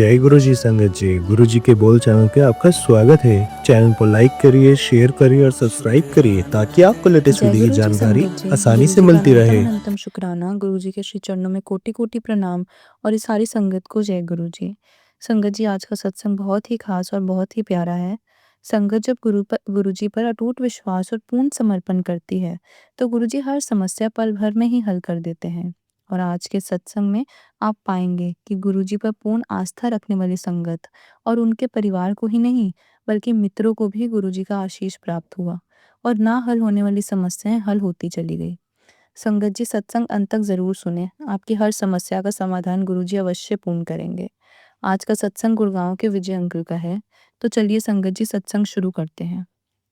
जय गुरु जी संगत जी, गुरु जी के बोल चैनल पे आपका स्वागत है। चैनल को लाइक करिए, शेयर करिए और सब्सक्राइब करिए ताकि आपको लेटेस्ट जय वीडियो की गुरु जी जानकारी संगत जी। आसानी गुरु से जी का मिलती अनंतम रहे। अनंतम शुक्राना। गुरु जी के श्री चरणों में कोटि कोटि प्रणाम और इस सारी संगत को जय गुरु जी। संगत जी, आज का सत्संग बहुत ही खास और बहुत ही प्यारा है। संगत जब गुरु जी पर अटूट विश्वास और पूर्ण समर्पण करती है तो गुरु जी हर समस्या पल भर में ही हल कर देते हैं। और आज के सत्संग में आप पाएंगे कि गुरु जी पर पूर्ण आस्था रखने वाली संगत और उनके परिवार को ही नहीं बल्कि मित्रों को भी गुरु जी का आशीष प्राप्त हुआ और ना हल होने वाली समस्याएं हल होती चली गई। संगत जी, सत्संग अंत तक जरूर सुने, आपकी हर समस्या का समाधान गुरुजी अवश्य पूर्ण करेंगे। आज का सत्संग गुड़गांव के विजय अंकल का है। तो चलिए संगत जी, सत्संग शुरू करते हैं।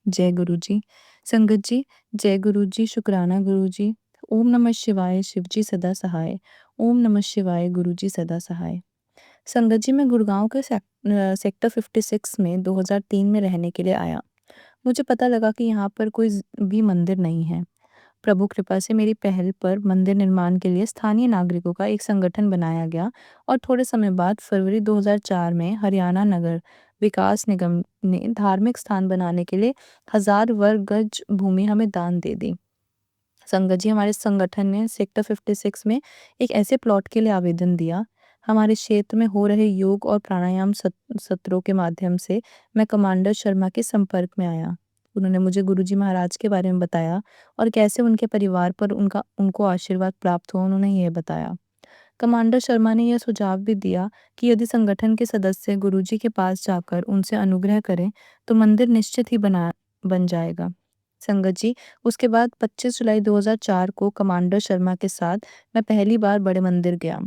जय गुरु जी। संगत जी, जय गुरु जी, शुक्राना गुरु जी। ओम नमः शिवाय, शिव जी सदा सहाय। ओम नमः शिवाय, गुरु जी सदा सहाय। संगत जी, मैं गुड़गांव के सेक्टर 56 में 2003 में रहने के लिए आया। मुझे पता लगा कि यहाँ पर कोई भी मंदिर नहीं है। प्रभु कृपा से मेरी पहल पर मंदिर निर्माण के लिए स्थानीय नागरिकों का एक संगठन बनाया गया और थोड़े समय बाद फरवरी 2004 में हरियाणा नगर विकास निगम ने धार्मिक स्थान बनाने के लिए 1000 वर्ग गज भूमि हमें दान दे दी। संगत जी, हमारे संगठन ने सेक्टर 56 में एक ऐसे प्लॉट के लिए आवेदन दिया। हमारे क्षेत्र में हो रहे योग और प्राणायाम सत्रों के माध्यम से मैं कमांडर शर्मा के संपर्क में आया। उन्होंने मुझे गुरुजी महाराज के बारे में बताया और कैसे उनके परिवार पर उनको आशीर्वाद प्राप्त हुआ, उन्होंने यह बताया। कमांडर शर्मा ने यह सुझाव भी दिया कि यदि संगठन के सदस्य गुरुजी के पास जाकर उनसे अनुग्रह करें तो मंदिर निश्चित ही बन जाएगा। संगत जी, उसके बाद 25 जुलाई 2004 को कमांडर शर्मा के साथ मैं पहली बार बड़े मंदिर गया।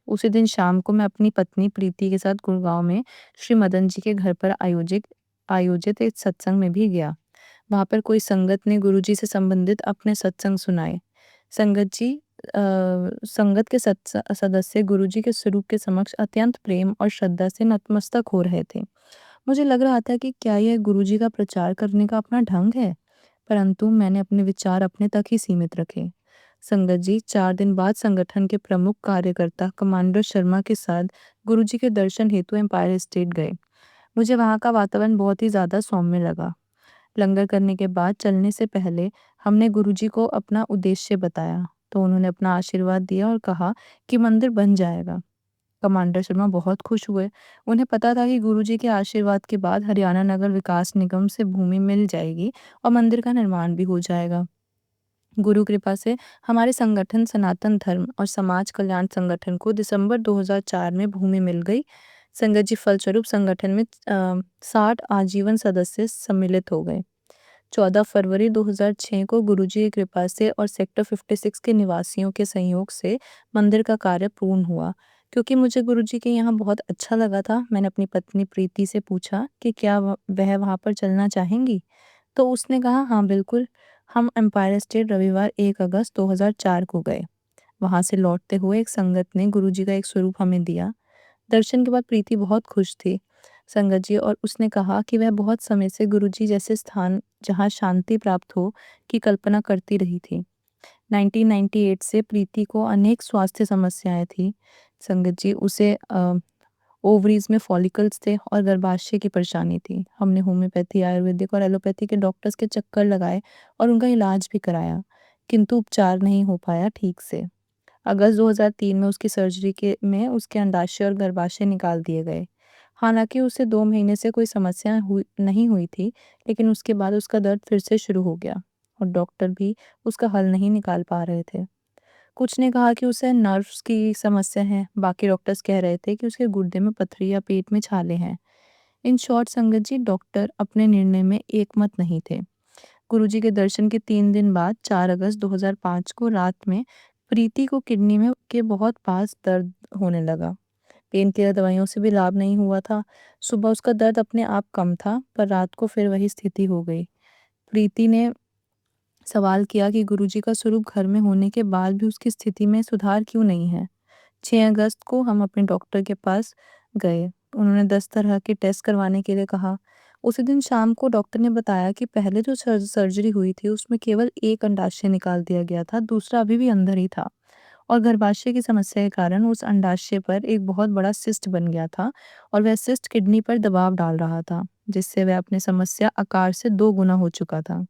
उसी दिन शाम को मैं अपनी पत्नी प्रीति के साथ गुड़गांव में श्री मदन जी के घर पर आयोजित आयोजित एक सत्संग में भी गया। वहाँ पर कोई संगत ने गुरुजी से संबंधित अपने सत्संग सुनाए। संगत जी, संगत के सदस्य गुरुजी के स्वरूप के समक्ष अत्यंत प्रेम और श्रद्धा से नतमस्तक हो रहे थे। मुझे लग रहा था कि क्या यह गुरुजी का प्रचार करने का अपना ढंग है, परंतु मैंने अपने विचार अपने तक ही सीमित रखे। संगत जी, 4 दिन बाद संगठन के प्रमुख कार्यकर्ता कमांडर शर्मा के साथ गुरुजी के दर्शन हेतु एम्पायर स्टेट गए। मुझे वहाँ का वातावरण बहुत ही ज़्यादा सौम्य लगा। लंगर करने के बाद चलने से पहले हमने गुरुजी को अपना उद्देश्य बताया, तो उन्होंने अपना आशीर्वाद दिया और कहा कि मंदिर बन जाएगा। कमांडर शर्मा बहुत खुश हुए। उन्हें पता था कि गुरुजी के आशीर्वाद के बाद हरियाणा नगर विकास निगम से भूमि मिल जाएगी और मंदिर का निर्माण भी हो जाएगा। गुरु कृपा से हमारे संगठन सनातन धर्म और समाज कल्याण संगठन को दिसंबर 2004 में भूमि मिल गई। संगत जी, फलस्वरूप संगठन में 60 आजीवन सदस्य सम्मिलित हो गए। 14 फरवरी 2006 को गुरुजी की कृपा से और सेक्टर 56 के निवासियों के सहयोग से मंदिर का कार्य पूर्ण हुआ। क्योंकि मुझे गुरुजी के यहाँ बहुत अच्छा लगा था, मैंने अपनी पत्नी प्रीति से पूछा कि क्या वह वहाँ पर चलना चाहेंगी। तो उसने कहा, हाँ बिल्कुल। हम एम्पायर स्टेट रविवार 1 अगस्त 2004 को गए। वहां से लौटते हुए एक संगत ने गुरुजी का एक स्वरूप हमें दिया। दर्शन के बाद प्रीति बहुत खुश थी संगत जी, और उसने कहा कि वह बहुत समय से गुरुजी जैसे स्थान जहाँ शांति प्राप्त हो की कल्पना करती रही थी। 1998 से प्रीति को अनेक स्वास्थ्य समस्याएं थी। संगत जी, उसे ओवरीज में फॉलिकल्स थे और गर्भाशय की परेशानी थी। हमने होम्योपैथी, आयुर्वेदिक और एलोपैथी के डॉक्टर्स के चक्कर लगाए और उनका इलाज भी कराया, किंतु उपचार नहीं हो पाया ठीक से। अगस्त 2003 में उसकी सर्जरी के में उसके अंडाशय और गर्भाशय निकाल दिए गए। हालांकि उसे 2 महीने से कोई समस्या नहीं हुई थी, लेकिन उसके बाद उसका दर्द फिर से शुरू हो गया और डॉक्टर भी उसका हल नहीं निकाल पा रहे थे। कुछ ने कहा कि उसे नर्व्स की समस्या है, बाकी डॉक्टर्स कह रहे थे कि उसके गुर्दे में पथरी या पेट में छाले हैं। इन शॉर्ट संगत जी, डॉक्टर अपने निर्णय में एकमत नहीं थे। गुरुजी के दर्शन के 3 दिन बाद 4 अगस्त 2005 को रात में प्रीति को किडनी में के बहुत पास दर्द होने लगा। पेन किलर दवाइयों से भी लाभ नहीं हुआ था। सुबह उसका दर्द अपने आप कम था, पर रात को फिर वही स्थिति हो गई। प्रीति ने सवाल किया कि गुरुजी का स्वरूप घर में होने के बाद भी उसकी स्थिति में सुधार क्यों नहीं है। 6 अगस्त को हम अपने डॉक्टर के पास गए। उन्होंने 10 तरह के टेस्ट करवाने के लिए कहा। उसी दिन शाम को डॉक्टर ने बताया कि पहले जो सर्जरी हुई थी उसमें केवल एक अंडाशय निकाल दिया गया था, दूसरा अभी भी अंदर ही था और गर्भाशय की समस्या के कारण उस अंडाशय पर एक बहुत बड़ा सिस्ट बन गया था और वह सिस्ट किडनी पर दबाव डाल रहा था, जिससे वह अपनी समस्या आकार से 2 गुना हो चुका था।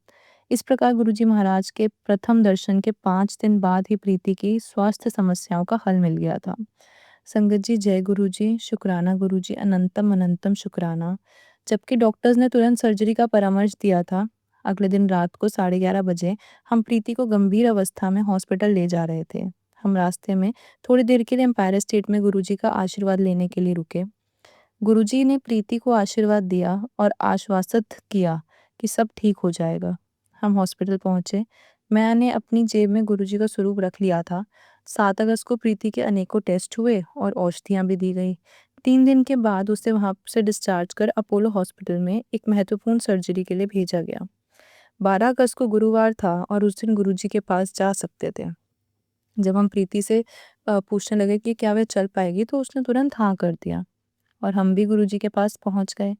इस प्रकार गुरुजी महाराज के प्रथम दर्शन के 5 दिन बाद ही प्रीति की स्वास्थ्य समस्याओं का हल मिल गया था। संगत जी, जय गुरुजी, शुक्राना गुरुजी, अनंतम अनंतम शुक्राना। जबकि डॉक्टर्स ने तुरंत सर्जरी का परामर्श दिया था, अगले दिन रात को 11:30 बजे हम प्रीति को गंभीर अवस्था में हॉस्पिटल ले जा रहे थे। हम रास्ते में थोड़ी देर के लिए एम्पायर स्टेट में गुरुजी का आशीर्वाद लेने के लिए रुके। गुरुजी ने प्रीति को आशीर्वाद दिया और आश्वासित किया कि सब ठीक हो जाएगा। हम हॉस्पिटल पहुंचे। मैंने अपनी जेब में गुरुजी का स्वरूप रख लिया था। 7 अगस्त को प्रीति के अनेकों टेस्ट हुए और औषधियाँ भी दी गई। 3 दिन के बाद उसे वहाँ से डिस्चार्ज कर अपोलो हॉस्पिटल में एक महत्वपूर्ण सर्जरी के लिए भेजा गया। 12 अगस्त को गुरुवार था और उस दिन गुरुजी के पास जा सकते थे। जब हम प्रीति से पूछने लगे कि क्या वह चल पाएगी, तो उसने तुरंत हाँ कर दिया और हम भी गुरुजी के पास पहुँच गए।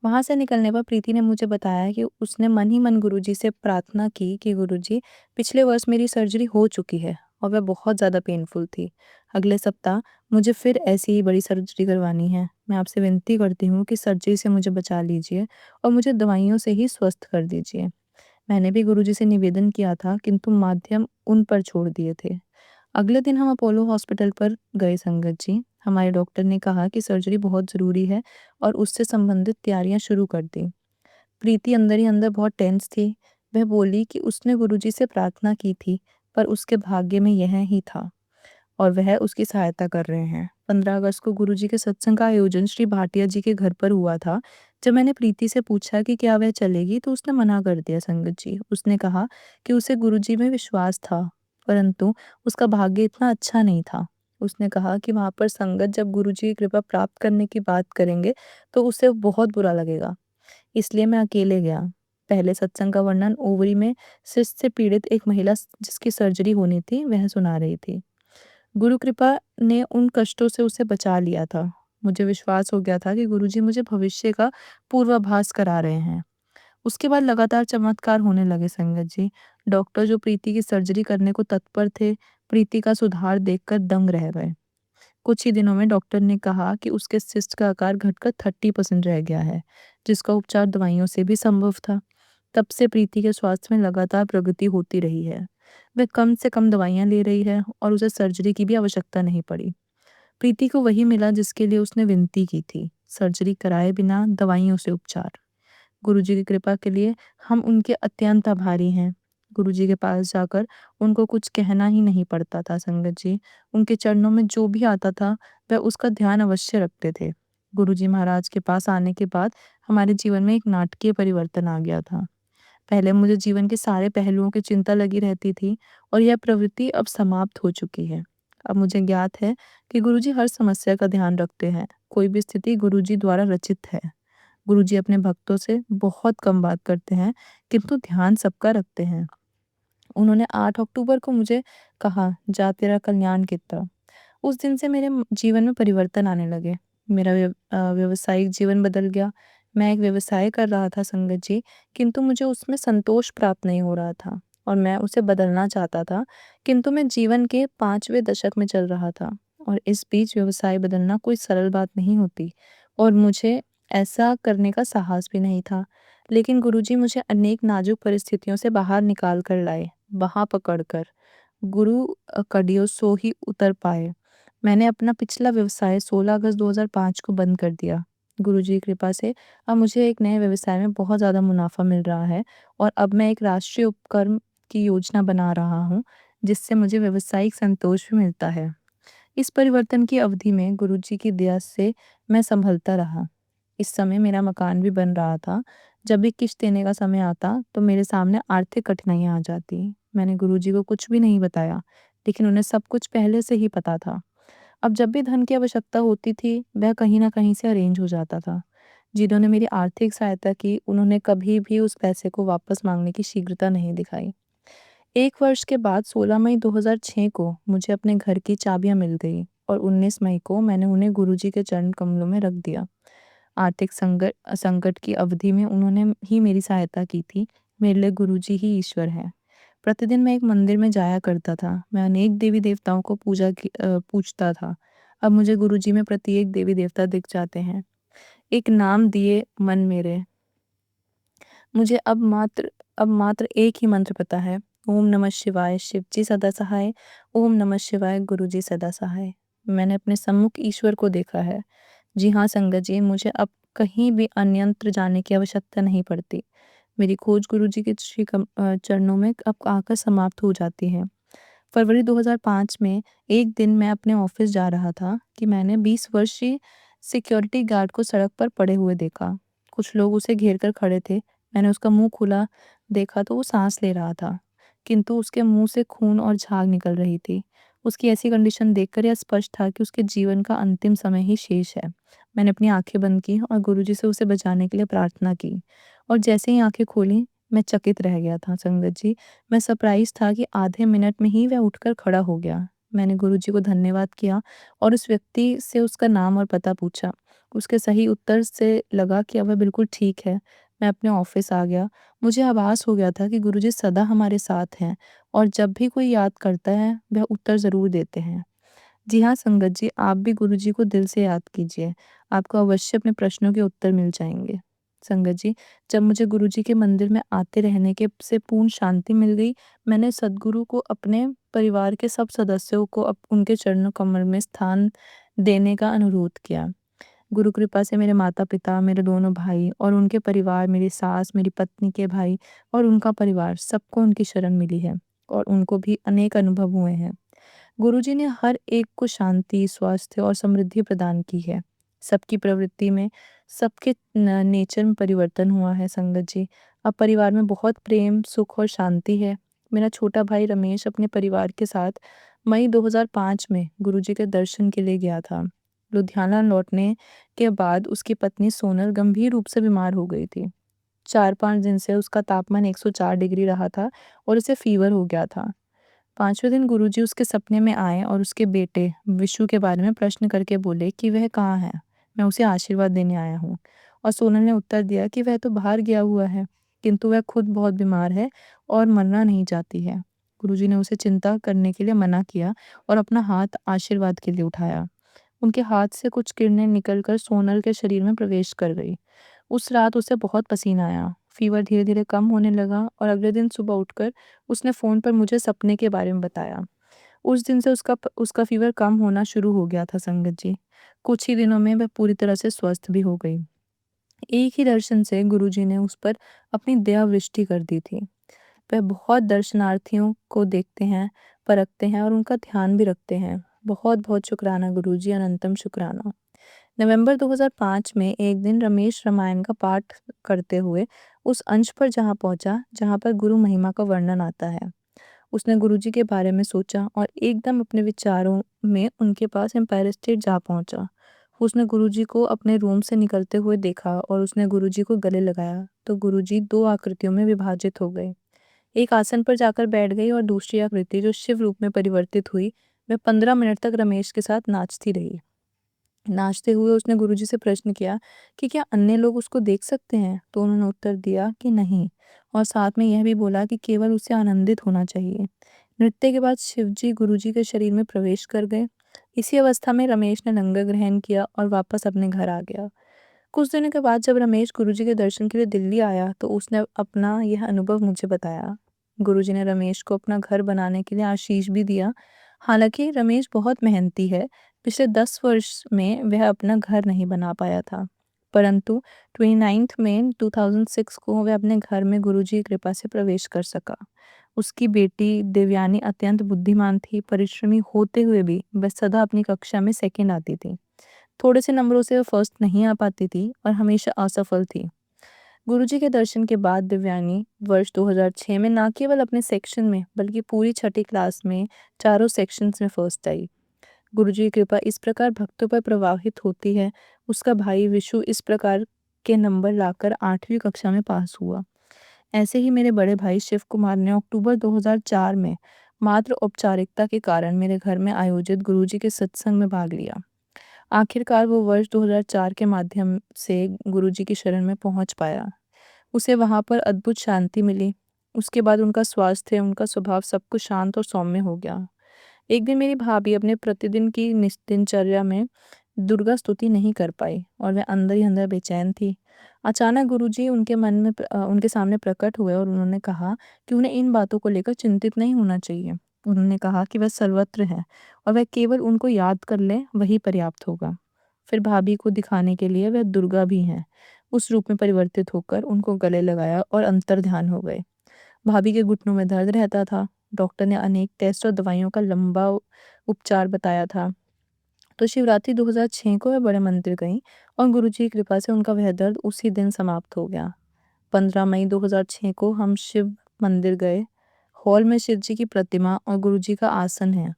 वहाँ से निकलने पर प्रीति ने मुझे बताया कि उसने मन ही मन गुरुजी से प्रार्थना की कि गुरुजी, पिछले वर्ष मेरी सर्जरी हो चुकी है और वह बहुत ज़्यादा पेनफुल थी। अगले सप्ताह मुझे फिर ऐसी ही बड़ी सर्जरी करवानी है। मैं आपसे विनती करती हूँ कि सर्जरी से मुझे बचा लीजिए और मुझे दवाइयों से ही स्वस्थ कर दीजिए। मैंने भी गुरुजी से निवेदन किया था, किंतु माध्यम उन पर छोड़ दिए थे। अगले दिन हम अपोलो हॉस्पिटल पर गए संगत जी। हमारे डॉक्टर ने कहा कि सर्जरी बहुत ज़रूरी है और उससे संबंधित तैयारियां शुरू कर दी। प्रीति अंदर ही अंदर बहुत टेंस थी। वह बोली कि उसने गुरुजी से प्रार्थना की थी, पर उसके भाग्य में यह ही था और वह उसकी सहायता कर रहे हैं। 15 अगस्त को गुरुजी के सत्संग का आयोजन श्री भाटिया जी के घर पर हुआ था। जब मैंने प्रीति से पूछा कि क्या वह चलेगी, तो उसने मना कर दिया संगत जी। उसने कहा कि उसे गुरुजी में विश्वास था, परंतु उसका भाग्य इतना अच्छा नहीं था। उसने कहा कि वहाँ पर संगत जब गुरुजी की कृपा प्राप्त करने की बात करेंगे, तो उसे बहुत बुरा लगेगा। इसलिए मैं अकेले गया। पहले सत्संग का वर्णन ओवरी में सिस्ट से पीड़ित एक महिला जिसकी सर्जरी होनी थी, वह सुना रही थी। गुरु कृपा ने उन कष्टों से उसे बचा लिया था। मुझे विश्वास हो गया था कि गुरुजी मुझे भविष्य का पूर्वाभास करा रहे हैं। उसके बाद लगातार चमत्कार होने लगे संगत जी। डॉक्टर जो प्रीति की सर्जरी करने को तत्पर थे, प्रीति का सुधार देखकर दंग रह गए। कुछ ही दिनों में डॉक्टर ने कहा कि उसके सिस्ट का आकार घटकर 30% रह गया है, जिसका उपचार दवाइयों से भी संभव था। तब से प्रीति के स्वास्थ्य में लगातार प्रगति होती रही है। वह कम से कम दवाइयाँ ले रही है और उसे सर्जरी की भी आवश्यकता नहीं पड़ी। प्रीति को वही मिला जिसके लिए उसने विनती की थी, सर्जरी कराए बिना दवाइयों से उपचार। गुरुजी की कृपा के लिए हम उनके अत्यंत आभारी हैं। गुरुजी के पास जाकर उनको कुछ कहना ही नहीं पड़ता था संगत जी। उनके चरणों में जो भी आता था, वह उसका ध्यान अवश्य रखते थे। गुरुजी महाराज के पास आने के बाद हमारे जीवन में एक नाटकीय परिवर्तन आ गया था। पहले मुझे जीवन के सारे पहलुओं की चिंता लगी रहती थी और यह प्रवृत्ति अब समाप्त हो चुकी है। अब मुझे ज्ञात है कि गुरुजी हर समस्या का ध्यान रखते हैं। कोई भी स्थिति गुरुजी द्वारा रचित है। गुरुजी अपने भक्तों से बहुत कम बात करते हैं, किंतु ध्यान सबका रखते हैं। उन्होंने 8 अक्टूबर को मुझे कहा, जा तेरा कल्याण कित्ता। उस दिन से मेरे जीवन में परिवर्तन आने लगे। मेरा व्यावसायिक जीवन बदल गया। मैं एक व्यवसाय कर रहा था संगत जी, किंतु मुझे उसमें संतोष प्राप्त नहीं हो रहा था और मैं उसे बदलना चाहता था, किंतु मैं जीवन के 5वें दशक में चल रहा था और इस बीच व्यवसाय बदलना कोई सरल बात नहीं होती और मुझे ऐसा करने का साहस भी नहीं था। लेकिन गुरुजी मुझे अनेक नाजुक परिस्थितियों से बाहर निकाल कर लाए, वहाँ पकड़कर। गुरु कड़ियों सो ही उतर पाए। मैंने अपना पिछला व्यवसाय 16 अगस्त 2005 को बंद कर दिया। गुरुजी की कृपा से अब मुझे एक नए व्यवसाय में बहुत ज़्यादा मुनाफा मिल रहा है और अब मैं एक राष्ट्रीय उपक्रम की योजना बना रहा हूँ, जिससे मुझे व्यावसायिक संतोष भी मिलता है। इस परिवर्तन की अवधि में गुरुजी की दया से मैं संभलता रहा। इस समय मेरा मकान भी बन रहा था। जब भी किश्त देने का समय आता, तो मेरे सामने आर्थिक कठिनाइयाँ आ जाती। मैंने गुरुजी को कुछ भी नहीं बताया, लेकिन उन्हें सब कुछ पहले से ही पता था। अब जब भी धन की आवश्यकता होती थी, वह कहीं न कहीं से अरेंज हो जाता था। जिन्होंने मेरी आर्थिक सहायता की, उन्होंने कभी भी उस पैसे को वापस माँगने की शीघ्रता नहीं दिखाई। 1 वर्ष के बाद 16 मई 2006 को मुझे अपने घर की चाबियाँ मिल गई और 19 मई को मैंने उन्हें गुरुजी के चरण कमलों में रख दिया। आर्थिक संकट की अवधि में उन्होंने ही मेरी सहायता की थी। मेरे लिए गुरुजी ही ईश्वर हैं। प्रतिदिन मैं एक मंदिर में जाया करता था। मैं अनेक देवी-देवताओं को पूजता था। अब मुझे गुरुजी में प्रत्येक देवी-देवता दिख जाते हैं। एक नाम दिए मन मेरे। मुझे अब मात्र एक ही मंत्र पता है। ओम नमः शिवाय, शिव जी सदा सहाय। ओम नमः शिवाय, गुरु जी सदा सहाय। मैंने अपने सम्मुख ईश्वर को देखा है। जी हाँ संगत जी, मुझे अब कहीं भी अन्यंत्र जाने की आवश्यकता नहीं पड़ती। मेरी खोज गुरु जी के चरणों में अब आकर समाप्त हो जाती है। फरवरी 2005 में एक दिन मैं अपने ऑफिस जा रहा था कि मैंने 20 वर्षीय सिक्योरिटी गार्ड को सड़क पर पड़े हुए देखा। कुछ लोग उसे घेर कर खड़े थे। मैंने उसका मुंह खुला देखा तो वो सांस ले रहा था, किंतु उसके मुंह से खून और झाग निकल रही थी। उसकी ऐसी कंडीशन देखकर यह स्पष्ट था कि उसके जीवन का अंतिम समय ही शेष है। मैंने अपनी आंखें बंद की और गुरुजी से उसे बचाने के लिए प्रार्थना की, और जैसे ही आंखें खोली मैं चकित रह गया था संगत जी। मैं सरप्राइज़ था कि आधे मिनट में ही वह उठकर खड़ा हो गया। मैंने गुरुजी को धन्यवाद किया और उस व्यक्ति से उसका नाम और पता पूछा। उसके सही उत्तर से लगा कि अब वह बिल्कुल ठीक है। मैं अपने ऑफ़िस आ गया। मुझे आभास हो गया था कि गुरुजी सदा हमारे साथ हैं और जब भी कोई याद करता है, वह उत्तर ज़रूर देते हैं। जी हाँ, संगत जी, आप भी गुरुजी को दिल से याद कीजिए। आपको अवश्य अपने प्रश्नों के उत्तर मिल जाएँगे। संगत जी, जब मुझे गुरुजी के मंदिर में आते रहने के से पूर्ण शांति मिल गई, मैंने सद्गुरु को अपने परिवार के सब सदस्यों को उनके चरणों कमल में स्थान देने का अनुरोध किया। गुरु कृपा से मेरे माता-पिता, मेरे दोनों भाई और उनके परिवार, मेरी सास, मेरी पत्नी के भाई और उनका परिवार, सबको उनकी शरण मिली है और उनको भी अनेक अनुभव हुए हैं। गुरुजी ने हर एक को शांति, स्वास्थ्य और समृद्धि प्रदान की है। सबकी प्रवृत्ति में, सबके नेचर में परिवर्तन हुआ है संगत जी। अब परिवार में बहुत प्रेम, सुख और शांति है। मेरा छोटा भाई रमेश अपने परिवार के साथ मई 2005 में गुरुजी के दर्शन के लिए गया था। लुधियाना लौटने के बाद उसकी पत्नी सोनल गंभीर रूप से बीमार हो गई थी। 4-5 दिन से उसका तापमान 104 डिग्री रहा था और उसे फीवर हो गया था। 5वें दिन गुरुजी उसके सपने में आए और उसके बेटे विशु के बारे में प्रश्न करके बोले कि वह कहाँ है? मैं उसे आशीर्वाद देने आया हूँ। और सोनल ने उत्तर दिया कि वह तो बाहर गया हुआ है, किंतु वह खुद बहुत बीमार है और मरना नहीं चाहती है। गुरुजी ने उसे चिंता करने के लिए मना किया और अपना हाथ आशीर्वाद के लिए उठाया। उनके हाथ से कुछ किरणें निकलकर सोनल के शरीर में प्रवेश कर गई। उस रात उसे बहुत पसीना आया। फीवर धीरे-धीरे कम होने लगा और अगले दिन सुबह उठकर उसने फ़ोन पर मुझे सपने के बारे में बताया। उस दिन से उसका फ़ीवर कम होना शुरू हो गया था संगत जी। कुछ ही दिनों में वह पूरी तरह से स्वस्थ भी हो गई। एक ही दर्शन से गुरुजी ने उस पर अपनी दया वृष्टि कर दी थी। वह बहुत दर्शनार्थियों को देखते हैं, परखते हैं और उनका ध्यान भी रखते हैं। बहुत-बहुत शुक्राना गुरुजी, अनंतम शुक्राना। नवंबर 2005 में एक दिन रमेश रामायण का पाठ करते हुए उस अंश पर जहाँ पहुँचा, जहाँ पर गुरु महिमा का वर्णन आता है। उसने गुरुजी के बारे में सोचा और एकदम अपने विचारों में उनके पास एम्पायर स्टेट जा पहुँचा। उसने गुरुजी को अपने रूम से निकलते हुए देखा और उसने गुरुजी को गले लगाया, तो गुरुजी 2 आकृतियों में विभाजित हो गए। एक आसन पर जाकर बैठ गई और दूसरी आकृति जो शिव रूप में परिवर्तित हुई, वह 15 मिनट तक रमेश के साथ नाचती रही। नाचते हुए उसने गुरुजी से प्रश्न किया कि क्या अन्य लोग उसको देख सकते हैं? तो उन्होंने उत्तर दिया कि नहीं, और साथ में यह भी बोला कि केवल उसे आनंदित होना चाहिए। नृत्य के बाद शिवजी गुरुजी के शरीर में प्रवेश कर गए। इसी अवस्था में रमेश ने लंगर ग्रहण किया और वापस अपने घर आ गया। कुछ दिनों के बाद जब रमेश गुरुजी के दर्शन के लिए दिल्ली आया तो उसने अपना यह अनुभव मुझे बताया। गुरुजी ने रमेश को अपना घर बनाने के लिए आशीष भी दिया। हालांकि रमेश बहुत मेहनती है। पिछले 10 वर्ष में वह अपना घर नहीं बना पाया था, परंतु 29 मई 2006 को वह अपने घर में गुरुजी की कृपा से प्रवेश कर सका। उसकी बेटी देवयानी अत्यंत बुद्धिमान थी। परिश्रमी होते हुए भी वह सदा अपनी कक्षा में सेकंड आती थी। थोड़े से नंबरों से वह फर्स्ट नहीं आ पाती थी और हमेशा असफल थी। गुरुजी के दर्शन के बाद दिव्यानी वर्ष 2006 में न केवल अपने सेक्शन में बल्कि पूरी छठी क्लास में चारों सेक्शंस में फर्स्ट आई। गुरुजी की कृपा इस प्रकार भक्तों पर प्रवाहित होती है। उसका भाई विशु इस प्रकार के नंबर लाकर 8वीं कक्षा में पास हुआ। ऐसे ही मेरे बड़े भाई शिव कुमार ने अक्टूबर 2004 में मात्र औपचारिकता के कारण मेरे घर में आयोजित गुरुजी के सत्संग में भाग लिया। आखिरकार वो वर्ष 2004 के माध्यम से गुरुजी की शरण में पहुंच पाया। उसे वहां पर अद्भुत शांति मिली। उसके बाद उनका स्वास्थ्य, उनका स्वभाव सब कुछ शांत और सौम्य हो गया। एक दिन मेरी भाभी अपने प्रतिदिन की दिनचर्या में दुर्गा स्तुति नहीं कर पाई और वह अंदर ही अंदर बेचैन थी। अचानक गुरुजी उनके मन में उनके सामने प्रकट हुए और उन्होंने कहा कि उन्हें इन बातों को लेकर चिंतित नहीं होना चाहिए। उन्होंने कहा कि वह सर्वत्र है और वह केवल उनको याद कर ले वही पर्याप्त होगा। फिर भाभी को दिखाने के लिए वह दुर्गा भी हैं उस रूप में परिवर्तित होकर उनको गले लगाया और अंतर ध्यान हो गए। भाभी के घुटनों में दर्द रहता था। डॉक्टर ने अनेक टेस्ट और दवाइयों का लंबा उपचार बताया था। तो शिवरात्रि 2006 को वह बड़े मंदिर गईं और गुरुजी की कृपा से उनका वह दर्द उसी दिन समाप्त हो गया। 15 मई 2006 को हम शिव मंदिर गए। हॉल में शिव जी की प्रतिमा और गुरुजी का आसन है।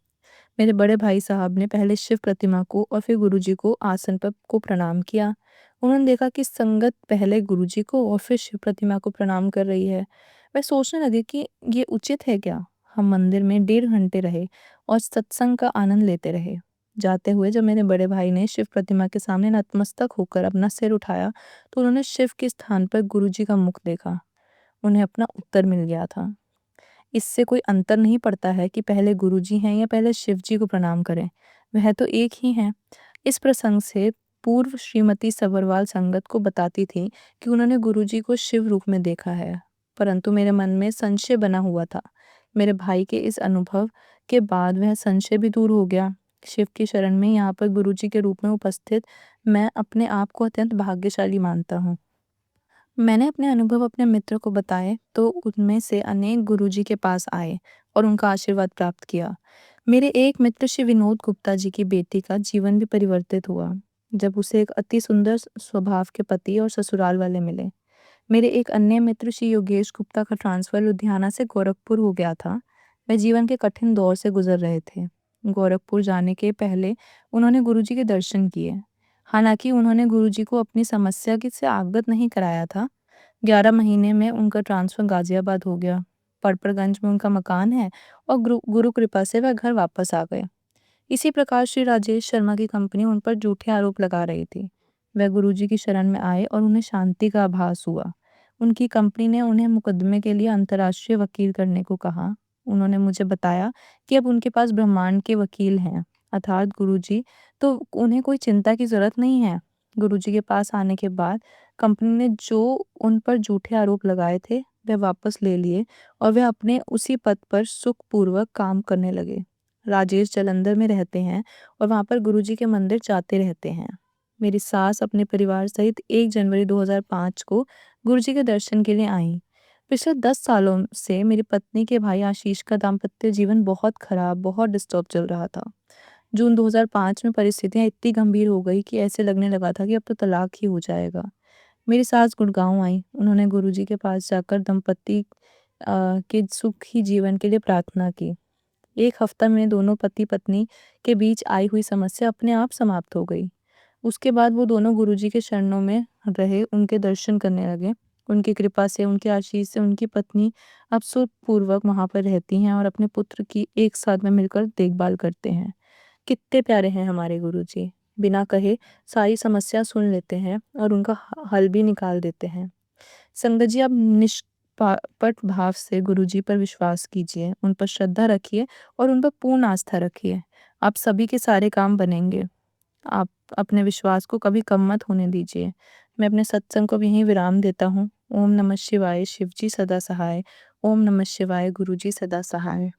मेरे बड़े भाई साहब ने पहले शिव प्रतिमा को और फिर गुरुजी को आसन पर को प्रणाम किया। उन्होंने देखा कि संगत पहले गुरुजी को और फिर शिव प्रतिमा को प्रणाम कर रही है। वह सोचने लगे कि ये उचित है क्या? हम मंदिर में 1.5 घंटे रहे और सत्संग का आनंद लेते रहे। जाते हुए जब मेरे बड़े भाई ने शिव प्रतिमा के सामने नतमस्तक होकर अपना सिर उठाया तो उन्होंने शिव के स्थान पर गुरुजी का मुख देखा। उन्हें अपना उत्तर मिल गया था। इससे कोई अंतर नहीं पड़ता है कि पहले गुरुजी हैं या पहले शिव जी को प्रणाम करें, वह तो एक ही हैं। इस प्रसंग से पूर्व श्रीमती सभरवाल संगत को बताती थी कि उन्होंने गुरुजी को शिव रूप में देखा है, परंतु मेरे मन में संशय बना हुआ था। मेरे भाई के इस अनुभव के बाद वह संशय भी दूर हो गया। शिव की शरण में यहाँ पर गुरुजी के रूप में उपस्थित मैं अपने आप को अत्यंत भाग्यशाली मानता हूँ। मैंने अपने अनुभव अपने मित्र को बताए तो उनमें से अनेक गुरुजी के पास आए और उनका आशीर्वाद प्राप्त किया। मेरे एक मित्र श्री विनोद गुप्ता जी की बेटी का जीवन भी परिवर्तित हुआ जब उसे एक अति सुंदर स्वभाव के पति और ससुराल वाले मिले। मेरे एक अन्य मित्र श्री योगेश गुप्ता का ट्रांसफर लुधियाना से गोरखपुर हो गया था। वे जीवन के कठिन दौर से गुजर रहे थे। गोरखपुर जाने के पहले उन्होंने गुरुजी के दर्शन किए। हालांकि उन्होंने गुरुजी को अपनी समस्या की से अवगत नहीं कराया था। 11 महीने में उनका ट्रांसफर गाजियाबाद हो गया। पड़पड़गंज में उनका मकान है और गुरु गुरु कृपा से वह घर वापस आ गए। इसी प्रकार श्री राजेश शर्मा की कंपनी उन पर झूठे आरोप लगा रही थी। वह गुरुजी की शरण में आए और उन्हें शांति का आभास हुआ। उनकी कंपनी ने उन्हें मुकदमे के लिए अंतर्राष्ट्रीय वकील करने को कहा। उन्होंने मुझे बताया कि अब उनके पास ब्रह्मांड के वकील हैं, अर्थात गुरुजी, तो उन्हें कोई चिंता की जरूरत नहीं है। गुरुजी के पास आने के बाद कंपनी ने जो उन पर झूठे आरोप लगाए थे वह वापस ले लिए और वे अपने उसी पद पर सुखपूर्वक काम करने लगे। राजेश जालंधर में रहते हैं और वहाँ पर गुरुजी के मंदिर जाते रहते हैं। मेरी सास अपने परिवार सहित 1 जनवरी 2005 को गुरुजी के दर्शन के लिए आईं। पिछले 10 सालों से मेरी पत्नी के भाई आशीष का दाम्पत्य जीवन बहुत खराब, बहुत डिस्टर्ब चल रहा था। जून 2005 में परिस्थितियां इतनी गंभीर हो गई कि ऐसे लगने लगा था कि अब तो तलाक ही हो जाएगा। मेरी सास गुड़गांव आई। उन्होंने गुरुजी के पास जाकर दंपति के सुखी जीवन के लिए प्रार्थना की। 1 हफ्ता में दोनों पति पत्नी के बीच आई हुई समस्या अपने आप समाप्त हो गई। उसके बाद वो दोनों गुरुजी के चरणों में रहे, उनके दर्शन करने लगे। उनकी कृपा से, उनके आशीष से उनकी पत्नी अब सुखपूर्वक वहाँ पर रहती हैं और अपने पुत्र की एक साथ में मिलकर देखभाल करते हैं। कितने प्यारे हैं हमारे गुरुजी। बिना कहे सारी समस्या सुन लेते हैं और उनका हल भी निकाल देते हैं। संगत जी, आप निष्कपट भाव से गुरुजी पर विश्वास कीजिए, उन पर श्रद्धा रखिए और उन पर पूर्ण आस्था रखिए। आप सभी के सारे काम बनेंगे। आप अपने विश्वास को कभी कम मत होने दीजिए। मैं अपने सत्संग को भी यहीं विराम देता हूँ। ओम नमः शिवाय। शिव जी सदा सहाय। ओम नमः शिवाय। गुरु जी सदा सहाय।